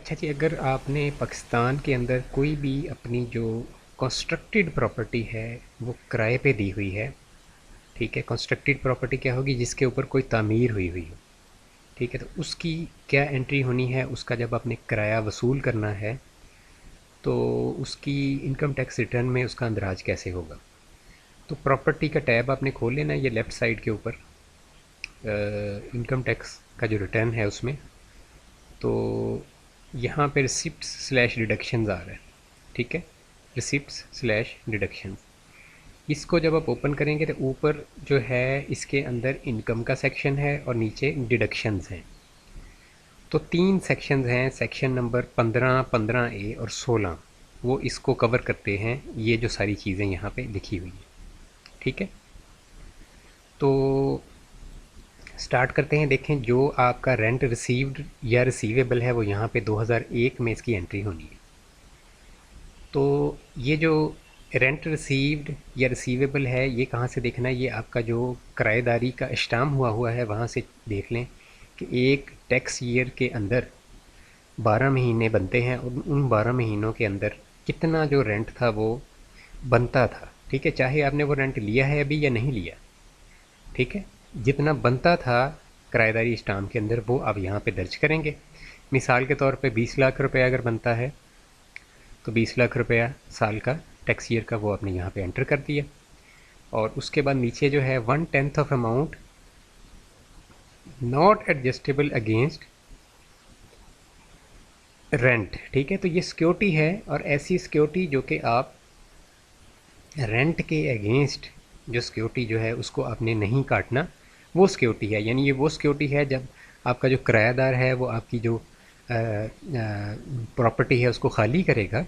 अच्छा जी, अगर आपने पाकिस्तान के अंदर कोई भी अपनी जो कंस्ट्रक्टेड प्रॉपर्टी है वो किराए पे दी हुई है। ठीक है, कंस्ट्रक्टेड प्रॉपर्टी क्या होगी? जिसके ऊपर कोई तामीर हुई हुई हो। ठीक है, तो उसकी क्या एंट्री होनी है? उसका जब आपने किराया वसूल करना है तो उसकी इनकम टैक्स रिटर्न में उसका अंदराज कैसे होगा? तो प्रॉपर्टी का टैब आपने खोल लेना है, ये लेफ़्ट साइड के ऊपर इनकम टैक्स का जो रिटर्न है उसमें। तो यहाँ पे रिसिप्ट स्लैश डिडक्शंस आ रहा है। ठीक है, रिसिप्ट्स स्लैश डिडक्शन। इसको जब आप ओपन करेंगे तो ऊपर जो है इसके अंदर इनकम का सेक्शन है और नीचे डिडक्शंस हैं। तो 3 सेक्शंस हैं, सेक्शन नंबर 15, 15A और 16। वो इसको कवर करते हैं, ये जो सारी चीज़ें यहाँ पे लिखी हुई हैं। ठीक है, तो स्टार्ट करते हैं। देखें, जो आपका रेंट रिसीव्ड या रिसीवेबल है वो यहाँ पे 2001 में इसकी एंट्री होनी है। तो ये जो रेंट रिसीव्ड या रिसीवेबल है ये कहाँ से देखना है? ये आपका जो किराएदारी का स्टाम्प हुआ है वहाँ से देख लें कि एक टैक्स ईयर के अंदर 12 महीने बनते हैं और उन 12 महीनों के अंदर कितना जो रेंट था वो बनता था। ठीक है, चाहे आपने वो रेंट लिया है अभी या नहीं लिया। ठीक है, जितना बनता था किराएदारी स्टाम्प के अंदर वो आप यहाँ पे दर्ज करेंगे। मिसाल के तौर पे 20 लाख रुपए अगर बनता है तो 20 लाख रुपया साल का टैक्स ईयर का वो आपने यहाँ पे एंटर कर दिया। और उसके बाद नीचे जो है 1/10 of amount not adjustable against rent. ठीक है, तो ये सिक्योरिटी है और ऐसी सिक्योरिटी जो कि आप रेंट के अगेंस्ट जो सिक्योरिटी जो है उसको आपने नहीं काटना, वो सिक्योरिटी है। यानी ये वो सिक्योरिटी है जब आपका जो किराएदार है वो आपकी जो प्रॉपर्टी है उसको खाली करेगा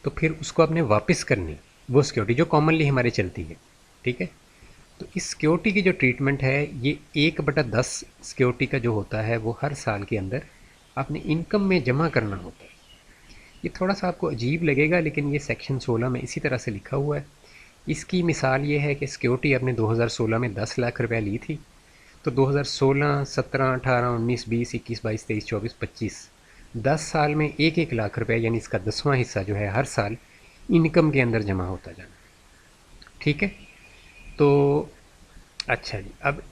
तो फिर उसको आपने वापस करनी, वो सिक्योरिटी जो कॉमनली हमारे चलती है। ठीक है, तो इस सिक्योरिटी की जो ट्रीटमेंट है ये 1/10 सिक्योरिटी का जो होता है वो हर साल के अंदर आपने इनकम में जमा करना होता है। ये थोड़ा सा आपको अजीब लगेगा लेकिन ये सेक्शन 16 में इसी तरह से लिखा हुआ है। इसकी मिसाल ये है कि सिक्योरिटी आपने 2016 में 10 लाख रुपया ली थी, तो 2016, 17, 18, 19, 20, 21, 22, 23, 24, 25 10 साल में 1-1 लाख रुपए यानी इसका 10वां हिस्सा जो है हर साल इनकम के अंदर जमा होता जाना। ठीक है, तो अच्छा जी, अब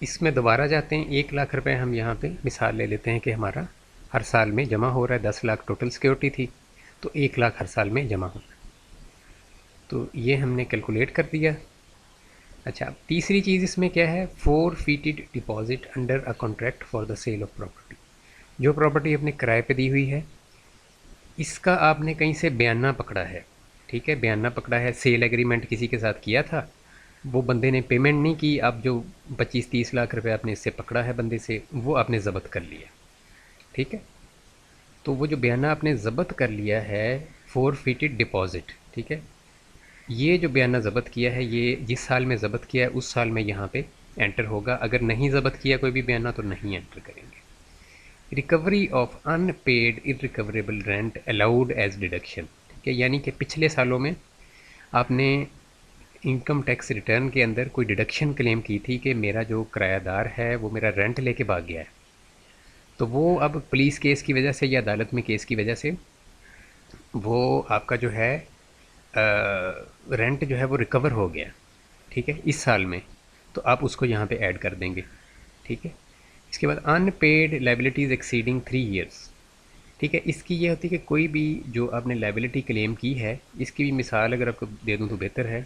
इसमें दोबारा जाते हैं। 1 लाख रुपए हम यहाँ पे मिसाल ले लेते हैं कि हमारा हर साल में जमा हो रहा है। 10 लाख टोटल सिक्योरिटी थी तो 1 लाख हर साल में जमा होना। तो ये हमने कैलकुलेट कर दिया। अच्छा, अब तीसरी चीज़ इसमें क्या है? Forfeited deposit under a contract for the sale of property. जो प्रॉपर्टी अपने किराए पे दी हुई है इसका आपने कहीं से बयाना पकड़ा है। ठीक है, बयाना पकड़ा है, सेल एग्रीमेंट किसी के साथ किया था, वो बंदे ने पेमेंट नहीं की, अब जो 25-30 लाख रुपए आपने इससे पकड़ा है बंदे से वो आपने ज़ब्त कर लिया। ठीक है, तो वो जो बयाना आपने ज़ब्त कर लिया है फोरफिटेड डिपॉजिट। ठीक है, ये जो बयाना ज़ब्त किया है ये जिस साल में ज़ब्त किया है उस साल में यहाँ पे एंटर होगा। अगर नहीं ज़ब्त किया कोई भी बयाना तो नहीं एंटर करेंगे। Recovery of unpaid irrecoverable rent allowed as deduction. ठीक है, यानी कि पिछले सालों में आपने इनकम टैक्स रिटर्न के अंदर कोई डिडक्शन क्लेम की थी कि मेरा जो किरायादार है वो मेरा रेंट लेके भाग गया है, तो वो अब पुलिस केस की वजह से या अदालत में केस की वजह से वो आपका जो है रेंट जो है वो रिकवर हो गया। ठीक है, इस साल में, तो आप उसको यहाँ पे ऐड कर देंगे। ठीक है, इसके बाद अनपेड लाइबिलिटीज़ एक्सीडिंग 3 ईयर्स। ठीक है, इसकी ये होती है कि कोई भी जो आपने लाइबिलिटी क्लेम की है इसकी भी मिसाल अगर आपको दे दूँ तो बेहतर है।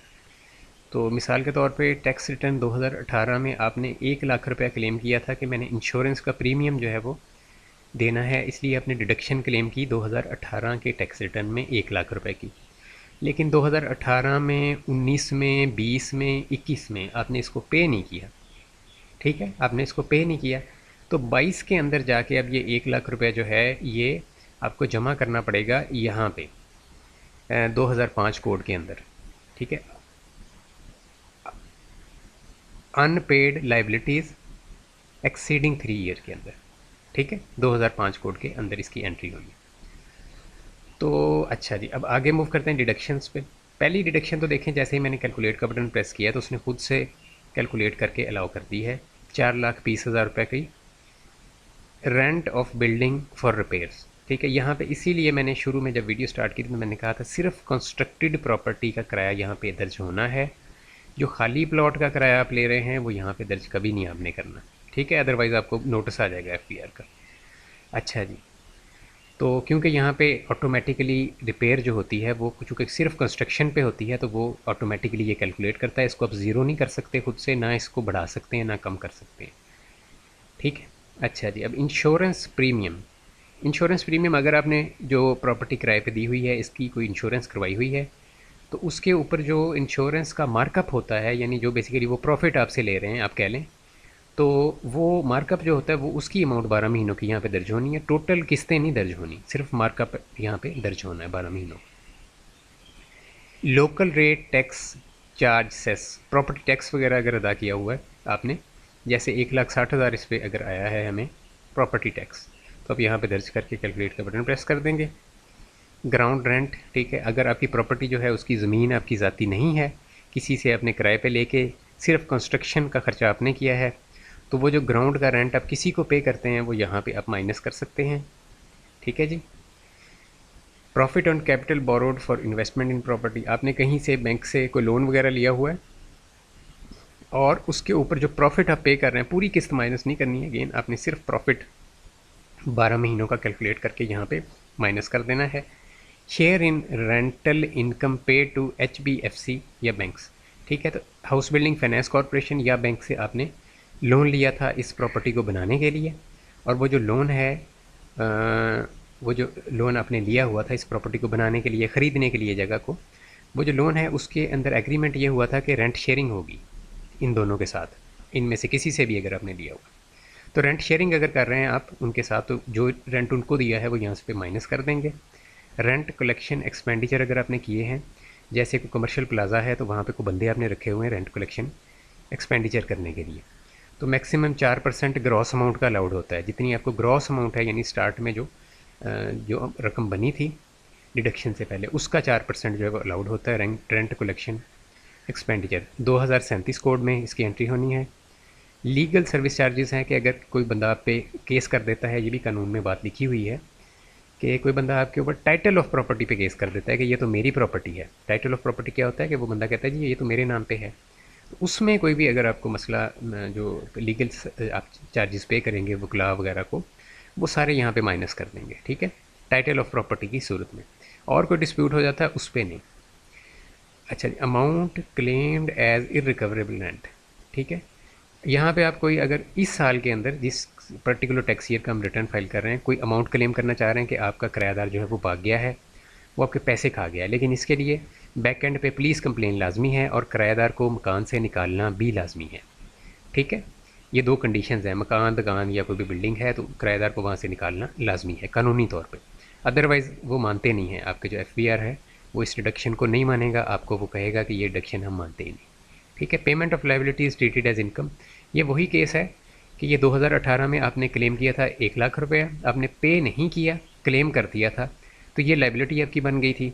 तो मिसाल के तौर पे टैक्स रिटर्न 2018 में आपने 1 लाख रुपया क्लेम किया था कि मैंने इंश्योरेंस का प्रीमियम जो है वो देना है, इसलिए आपने डिडक्शन क्लेम की 2018 के टैक्स रिटर्न में 1 लाख रुपए की। लेकिन 2018 में, 19 में, 20 में, 21 में आपने इसको पे नहीं किया। ठीक है, आपने इसको पे नहीं किया, तो 22 के अंदर जाके अब ये 1 लाख रुपया जो है ये आपको जमा करना पड़ेगा यहाँ पे 2005 कोड के अंदर। ठीक है, अनपेड लाइबिलिटीज़ एक्सीडिंग 3 ईयर के अंदर। ठीक है, 2005 कोड के अंदर इसकी एंट्री होगी। तो अच्छा जी, अब आगे मूव करते हैं डिडक्शंस पे। पहली डिडक्शन तो देखें, जैसे ही मैंने कैलकुलेट का बटन प्रेस किया तो उसने खुद से कैलकुलेट करके अलाउ कर दी है। 4,20,000 रुपये की rent of building for repairs. ठीक है, यहाँ पे इसीलिए मैंने शुरू में जब वीडियो स्टार्ट की थी तो मैंने कहा था सिर्फ कंस्ट्रक्टेड प्रॉपर्टी का किराया यहाँ पे दर्ज होना है, जो खाली प्लॉट का किराया आप ले रहे हैं वो यहाँ पे दर्ज कभी नहीं आपने करना। ठीक है, अदरवाइज़ आपको नोटिस आ जाएगा एफबीआर का। अच्छा जी, तो क्योंकि यहाँ पे ऑटोमेटिकली रिपेयर जो होती है वो चूँकि सिर्फ कंस्ट्रक्शन पे होती है तो वो ऑटोमेटिकली ये कैलकुलेट करता है, इसको आप ज़ीरो नहीं कर सकते खुद से, ना इसको बढ़ा सकते हैं ना कम कर सकते हैं। ठीक है। अच्छा जी, अब इंश्योरेंस प्रीमियम। इंश्योरेंस प्रीमियम अगर आपने जो प्रॉपर्टी किराए पे दी हुई है इसकी कोई इंश्योरेंस करवाई हुई है तो उसके ऊपर जो इंश्योरेंस का मार्कअप होता है, यानी जो बेसिकली वो प्रॉफिट आपसे ले रहे हैं आप कह लें, तो वो मार्कअप जो होता है वो उसकी अमाउंट 12 महीनों की यहाँ पे दर्ज होनी है। टोटल किस्तें नहीं दर्ज होनी, सिर्फ मार्कअप यहाँ पे दर्ज होना है 12 महीनों। Local rate tax charge cess, property tax वगैरह अगर अदा किया हुआ है आपने, जैसे 1,60,000 इस पर अगर आया है हमें प्रॉपर्टी टैक्स, तो आप यहाँ पे दर्ज करके कैलकुलेट का बटन प्रेस कर देंगे। ग्राउंड रेंट, ठीक है, अगर आपकी प्रॉपर्टी जो है उसकी ज़मीन आपकी ज़ाती नहीं है, किसी से आपने किराए पे लेके सिर्फ कंस्ट्रक्शन का खर्चा आपने किया है, तो वो जो ग्राउंड का रेंट आप किसी को पे करते हैं वो यहाँ पे आप माइनस कर सकते हैं। ठीक है जी। Profit on capital borrowed for investment in property, आपने कहीं से बैंक से कोई लोन वगैरह लिया हुआ है और उसके ऊपर जो प्रॉफिट आप पे कर रहे हैं पूरी किस्त माइनस नहीं करनी है, अगेन आपने सिर्फ प्रॉफिट 12 महीनों का कैलकुलेट करके यहाँ पे माइनस कर देना है। शेयर इन रेंटल इनकम पे टू HBFC या बैंक्स, ठीक है, तो हाउस बिल्डिंग फाइनेंस कॉरपोरेशन या बैंक से आपने लोन लिया था इस प्रॉपर्टी को बनाने के लिए, और वो जो लोन है वो जो लोन आपने लिया हुआ था इस प्रॉपर्टी को बनाने के लिए, ख़रीदने के लिए जगह को, वो जो लोन है उसके अंदर एग्रीमेंट ये हुआ था कि रेंट शेयरिंग होगी इन दोनों के साथ, इनमें से किसी से भी अगर आपने लिया हुआ। तो रेंट शेयरिंग अगर कर रहे हैं आप उनके साथ, तो जो रेंट उनको दिया है वो यहाँ से माइनस कर देंगे। रेंट कलेक्शन एक्सपेंडिचर अगर आपने किए हैं, जैसे कोई कमर्शियल प्लाजा है तो वहाँ पे कोई बंदे आपने रखे हुए हैं रेंट कलेक्शन एक्सपेंडिचर करने के लिए, तो मैक्सिमम 4% ग्रॉस अमाउंट का अलाउड होता है। जितनी आपको ग्रॉस अमाउंट है, यानी स्टार्ट में जो रकम बनी थी डिडक्शन से पहले, उसका 4% जो है वो अलाउड होता है रेंट कलेक्शन एक्सपेंडिचर। 2037 कोड में इसकी एंट्री होनी है। लीगल सर्विस चार्जेस हैं कि अगर कोई बंदा आप पे केस कर देता है, ये भी कानून में बात लिखी हुई है कि कोई बंदा आपके ऊपर टाइटल ऑफ प्रॉपर्टी पे केस कर देता है कि ये तो मेरी प्रॉपर्टी है। टाइटल ऑफ प्रॉपर्टी क्या होता है कि वो बंदा कहता है जी ये तो मेरे नाम पे है, तो उसमें कोई भी अगर आपको मसला जो लीगल आप चार्जेस पे करेंगे वकला वगैरह को, वो सारे यहाँ पे माइनस कर देंगे। ठीक है, टाइटल ऑफ प्रॉपर्टी की सूरत में। और कोई डिस्प्यूट हो जाता है उस पर नहीं। अच्छा, amount claimed as irrecoverable rent, ठीक है, यहाँ पे आप कोई अगर इस साल के अंदर जिस पर्टिकुलर टैक्स ईयर का हम रिटर्न फाइल कर रहे हैं कोई अमाउंट क्लेम करना चाह रहे हैं कि आपका किराएदार जो है वो भाग गया है, वो आपके पैसे खा गया है, लेकिन इसके लिए बैक एंड पे पुलिस कंप्लेन लाजमी है और किराएदार को मकान से निकालना भी लाजमी है। ठीक है, ये दो कंडीशंस हैं, मकान दुकान या कोई भी बिल्डिंग है तो किराएदार को वहाँ से निकालना लाजमी है कानूनी तौर पर, अदरवाइज़ वो मानते नहीं हैं। आपके जो FBR है वो इस डिडक्शन को नहीं मानेगा, आपको वो कहेगा कि ये डिडक्शन हम मानते ही नहीं। ठीक है, payment of liability is treated as income, ये वही केस है कि ये 2018 में आपने क्लेम किया था 1,00,000 रुपये, आपने पे नहीं किया, क्लेम कर दिया था, तो ये लाइबिलिटी आपकी बन गई थी।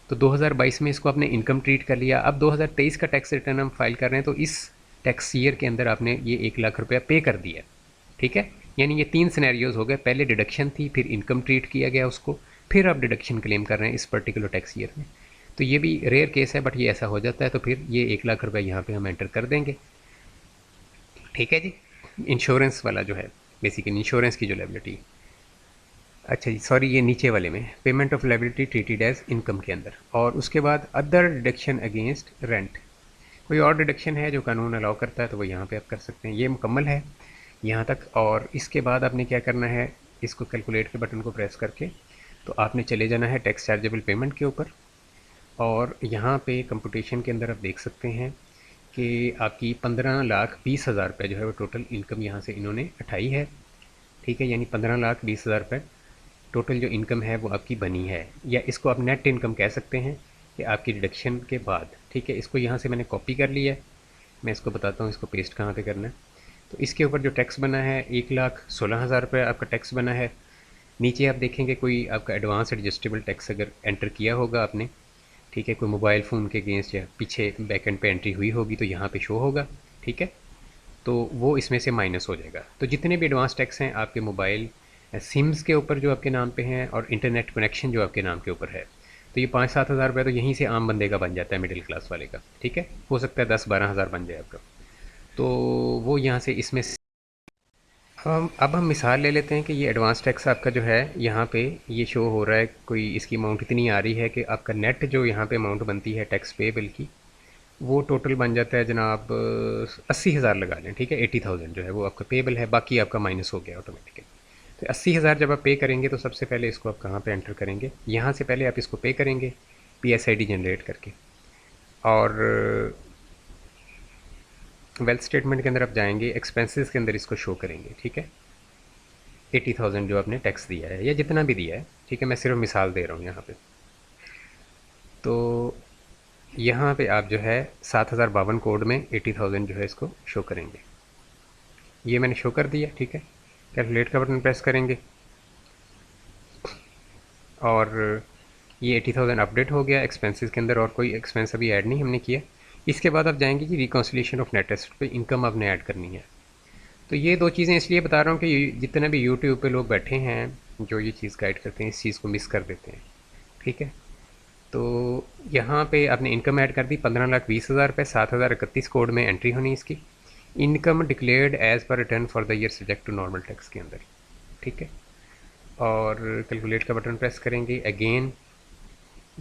तो 2022 में इसको आपने इनकम ट्रीट कर लिया। अब 2023 का टैक्स रिटर्न हम फाइल कर रहे हैं तो इस टैक्स ईयर के अंदर आपने ये 1,00,000 रुपया पे कर दिया। ठीक है, यानी ये 3 सिनेरियोज़ हो गए, पहले डिडक्शन थी, फिर इनकम ट्रीट किया गया उसको, फिर आप डिडक्शन क्लेम कर रहे हैं इस पर्टिकुलर टैक्स ईयर में। तो ये भी रेयर केस है, बट ये ऐसा हो जाता है, तो फिर ये 1,00,000 रुपये यहाँ पे हम एंटर कर देंगे। ठीक है जी, इंश्योरेंस वाला जो है बेसिकली इंश्योरेंस की जो लायबिलिटी। अच्छा जी, सॉरी, ये नीचे वाले में payment of liability treated as income के अंदर, और उसके बाद अदर डिडक्शन अगेंस्ट रेंट, कोई और डिडक्शन है जो कानून अलाउ करता है तो वो यहाँ पे आप कर सकते हैं। ये मुकम्मल है यहाँ तक, और इसके बाद आपने क्या करना है, इसको कैलकुलेट के बटन को प्रेस करके तो आपने चले जाना है टैक्स चार्जेबल पेमेंट के ऊपर, और यहाँ पे कंप्यूटेशन के अंदर आप देख सकते हैं कि आपकी 15,20,000 रुपये जो है वो टोटल इनकम यहाँ से इन्होंने उठाई है। ठीक है, यानी 15,20,000 रुपये टोटल जो इनकम है वो आपकी बनी है, या इसको आप नेट इनकम कह सकते हैं कि आपकी डिडक्शन के बाद। ठीक है, इसको यहाँ से मैंने कॉपी कर लिया है, मैं इसको बताता हूँ इसको पेस्ट कहाँ पे करना है। तो इसके ऊपर जो टैक्स बना है 1,16,000 रुपये आपका टैक्स बना है। नीचे आप देखेंगे कोई आपका एडवांस एडजस्टेबल टैक्स अगर एंटर किया होगा आपने, ठीक है, कोई मोबाइल फ़ोन के अगेंस्ट या पीछे बैक एंड पे एंट्री हुई होगी तो यहाँ पे शो होगा। ठीक है, तो वो इसमें से माइनस हो जाएगा। तो जितने भी एडवांस टैक्स हैं आपके मोबाइल सिम्स के ऊपर जो आपके नाम पे हैं और इंटरनेट कनेक्शन जो आपके नाम के ऊपर है, तो ये 5-7 हज़ार रुपये तो यहीं से आम बंदे का बन जाता है, मिडिल क्लास वाले का। ठीक है, हो सकता है 10-12 हज़ार बन जाए आपका। तो वो यहाँ से इसमें अब हम मिसाल ले लेते हैं कि ये एडवांस टैक्स आपका जो है यहाँ पे ये शो हो रहा है, कोई इसकी अमाउंट इतनी आ रही है कि आपका नेट जो यहाँ पे अमाउंट बनती है टैक्स पेबल की, वो टोटल बन जाता है जनाब 80 हज़ार लगा लें। ठीक है, 80,000 जो है वो आपका पेबल है, बाकी आपका माइनस हो गया ऑटोमेटिकली। तो 80 हज़ार जब आप पे करेंगे तो सबसे पहले इसको आप कहाँ पे एंटर करेंगे, यहाँ से पहले आप इसको पे करेंगे PSID जनरेट करके, और वेल्थ स्टेटमेंट के अंदर आप जाएंगे, एक्सपेंसेस के अंदर इसको शो करेंगे। ठीक है, 80,000 जो आपने टैक्स दिया है या जितना भी दिया है, ठीक है, मैं सिर्फ मिसाल दे रहा हूँ यहाँ पे। तो यहाँ पे आप जो है 7052 कोड में 80,000 जो है इसको शो करेंगे। ये मैंने शो कर दिया। ठीक है, कैलकुलेट का बटन प्रेस करेंगे और ये 80,000 अपडेट हो गया एक्सपेंसेस के अंदर, और कोई एक्सपेंस अभी ऐड नहीं हमने किया। इसके बाद आप जाएंगे कि रिकॉन्सिलेशन ऑफ नेट एसेट पे इनकम आपने ऐड करनी है। तो ये दो चीज़ें इसलिए बता रहा हूँ कि जितने भी यूट्यूब पे लोग बैठे हैं जो ये चीज़ गाइड करते हैं, इस चीज़ को मिस कर देते हैं। ठीक है, तो यहाँ पे आपने इनकम ऐड कर दी 15,20,000 रुपये, 7,031 कोड में एंट्री होनी इसकी। Income declared as per return for the year subject to normal tax के अंदर। ठीक है, और कैलकुलेट का बटन प्रेस करेंगे। अगेन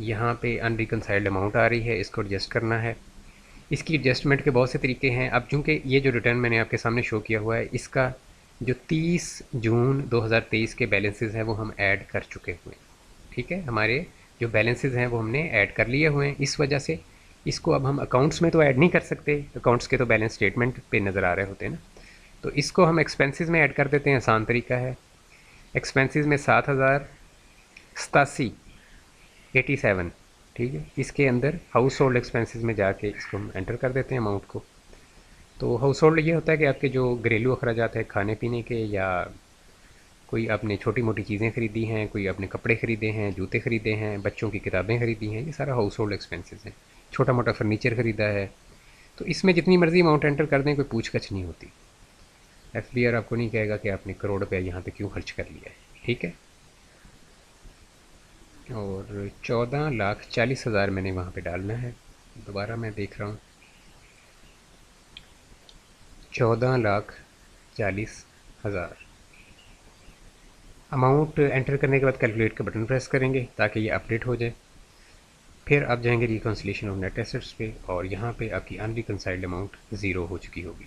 यहाँ पे अनरिकनसाइल्ड अमाउंट आ रही है, इसको एडजस्ट करना है। इसकी एडजस्टमेंट के बहुत से तरीके हैं। अब चूँकि ये जो रिटर्न मैंने आपके सामने शो किया हुआ है, इसका जो 30 जून 2023 के बैलेंसेस हैं वो हम ऐड कर चुके हुए हैं। ठीक है, हमारे जो बैलेंसेस हैं वो हमने ऐड कर लिए हुए हैं। इस वजह से इसको अब हम अकाउंट्स में तो ऐड नहीं कर सकते, अकाउंट्स के तो बैलेंस स्टेटमेंट पे नज़र आ रहे होते हैं ना। तो इसको हम एक्सपेंसेस में ऐड कर देते हैं। आसान तरीका है, एक्सपेंसेस में 7,087 ठीक है, इसके अंदर हाउस होल्ड एक्सपेंसेस में जाके इसको हम एंटर कर देते हैं अमाउंट को। तो हाउस होल्ड ये होता है कि आपके जो घरेलू अखराजात है खाने पीने के, या कोई आपने छोटी मोटी चीज़ें ख़रीदी हैं, कोई आपने कपड़े ख़रीदे हैं, जूते ख़रीदे हैं, बच्चों की किताबें ख़रीदी हैं, ये सारा हाउस होल्ड एक्सपेंसेस हैं। छोटा मोटा फर्नीचर ख़रीदा है, तो इसमें जितनी मर्ज़ी अमाउंट एंटर कर दें, कोई पूछ गछ नहीं होती। FBR आपको नहीं कहेगा कि आपने करोड़ रुपया यहाँ पे क्यों खर्च कर लिया है। ठीक है, और 14,40,000 मैंने वहाँ पे डालना है। दोबारा मैं देख रहा हूँ, 14,40,000 अमाउंट एंटर करने के बाद कैलकुलेट का बटन प्रेस करेंगे ताकि ये अपडेट हो जाए। फिर आप जाएंगे रिकन्सिलेशन ऑफ नेट एसेट्स पे, और यहाँ पे आपकी अनरिकनसाइल्ड अमाउंट ज़ीरो हो चुकी होगी।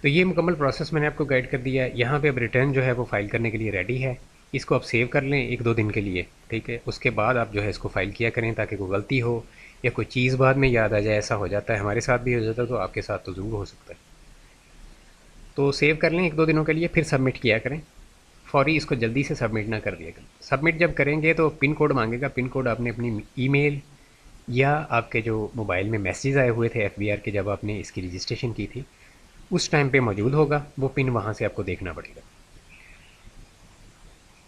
तो ये मुकम्मल प्रोसेस मैंने आपको गाइड कर दिया है। यहाँ पे अब रिटर्न जो है वो फाइल करने के लिए रेडी है। इसको आप सेव कर लें 1-2 दिन के लिए। ठीक है, उसके बाद आप जो है इसको फाइल किया करें ताकि कोई गलती हो या कोई चीज़ बाद में याद आ जाए। ऐसा हो जाता है, हमारे साथ भी हो जाता है, तो आपके साथ तो ज़रूर हो सकता है। तो सेव कर लें 1-2 दिनों के लिए, फिर सबमिट किया करें। फौरी इसको जल्दी से सबमिट ना कर दिया करें। सबमिट जब करेंगे तो पिन कोड मांगेगा, पिन कोड आपने अपनी ईमेल या आपके जो मोबाइल में मैसेज आए हुए थे FBR के जब आपने इसकी रजिस्ट्रेशन की थी उस टाइम पे मौजूद होगा, वो पिन वहाँ से आपको देखना पड़ेगा।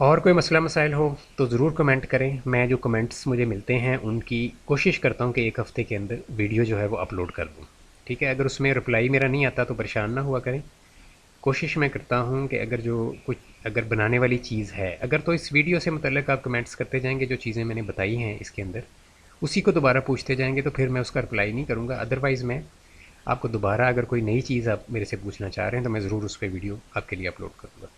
और कोई मसला मसाइल हो तो ज़रूर कमेंट करें। मैं जो कमेंट्स मुझे मिलते हैं उनकी कोशिश करता हूँ कि एक हफ़्ते के अंदर वीडियो जो है वो अपलोड कर दूँ। ठीक है, अगर उसमें रिप्लाई मेरा नहीं आता तो परेशान ना हुआ करें। कोशिश मैं करता हूँ कि अगर बनाने वाली चीज़ है, अगर तो इस वीडियो से मुतल्लिक़ आप कमेंट्स करते जाएंगे, जो चीज़ें मैंने बताई हैं इसके अंदर उसी को दोबारा पूछते जाएंगे, तो फिर मैं उसका रिप्लाई नहीं करूँगा। अदरवाइज़ मैं आपको दोबारा अगर कोई नई चीज़ आप मेरे से पूछना चाह रहे हैं तो मैं ज़रूर उस पर वीडियो आपके लिए अपलोड करूँगा।